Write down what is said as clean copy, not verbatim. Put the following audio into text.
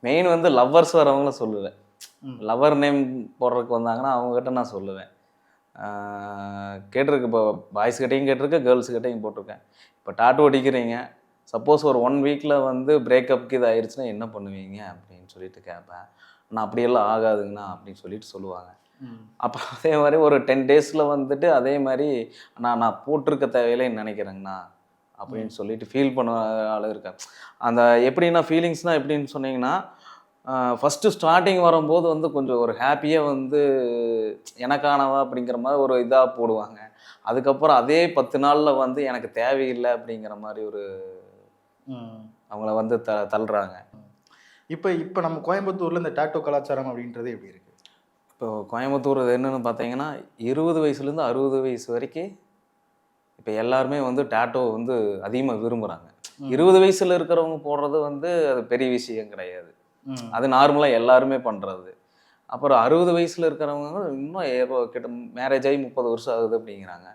Main வந்து lovers வரவங்கள சொல்லுவேன். லவர் நேம் போடுறதுக்கு வந்தாங்கன்னா அவங்ககிட்ட நான் சொல்லுவேன். கேட்டிருக்கு, இப்போ பாய்ஸ் கிட்டேயும் கேட்டிருக்கேன், கேர்ள்ஸ் கிட்டேயும் போட்டிருக்கேன். இப்போ டாட்டூ அடிக்கிறீங்க, சப்போஸ் ஒரு 1 வீக்கில் வந்து பிரேக்கப்புக்கு இது ஆயிடுச்சுன்னா என்ன பண்ணுவீங்க அப்படின்னு சொல்லிட்டு கேட்பேன். நான் அப்படியெல்லாம் ஆகாதுங்கண்ணா அப்படின்னு சொல்லிட்டு சொல்லுவாங்க. அப்புறம் அதே மாதிரி ஒரு 10 டேஸில் வந்துட்டு அதே மாதிரி நான் போட்டிருக்க தேவையில்லைன்னு நினைக்கிறேங்கண்ணா அப்படின்னு சொல்லிட்டு ஃபீல் பண்ண ஆள் இருக்கேன். அந்த எப்படின்னா ஃபீலிங்ஸ்னால் எப்படின்னு சொன்னீங்கன்னா, ஃபஸ்ட்டு ஸ்டார்டிங் வரும்போது வந்து கொஞ்சம் ஒரு ஹாப்பியாக வந்து எனக்கானவா அப்படிங்கிற மாதிரி ஒரு இதாக போடுவாங்க. அதுக்கப்புறம் அதே 10 நாளில் வந்து எனக்கு தேவையில்லை அப்படிங்கிற மாதிரி ஒரு அவங்கள வந்து தள்ளுறாங்க. இப்போ நம்ம கோயம்புத்தூரில் இந்த டாட்டூ கலாச்சாரம் அப்படின்றது எப்படி இருக்குது? இப்போ கோயம்புத்தூர் என்னென்னு பார்த்தீங்கன்னா 20 வயசுலேருந்து 60 வயசு வரைக்கும் இப்போ எல்லாருமே வந்து டாட்டோ வந்து அதிகமாக விரும்புகிறாங்க. 20 வயசில் இருக்கிறவங்க போடுறது வந்து அது பெரிய விஷயம் கிடையாது. அது நார்மலாக எல்லாருமே பண்ணுறது. அப்புறம் 60 வயசில் இருக்கிறவங்க இன்னும் கிட்ட மேரேஜ் ஆகி 30 வருஷம் ஆகுது அப்படிங்கிறாங்க.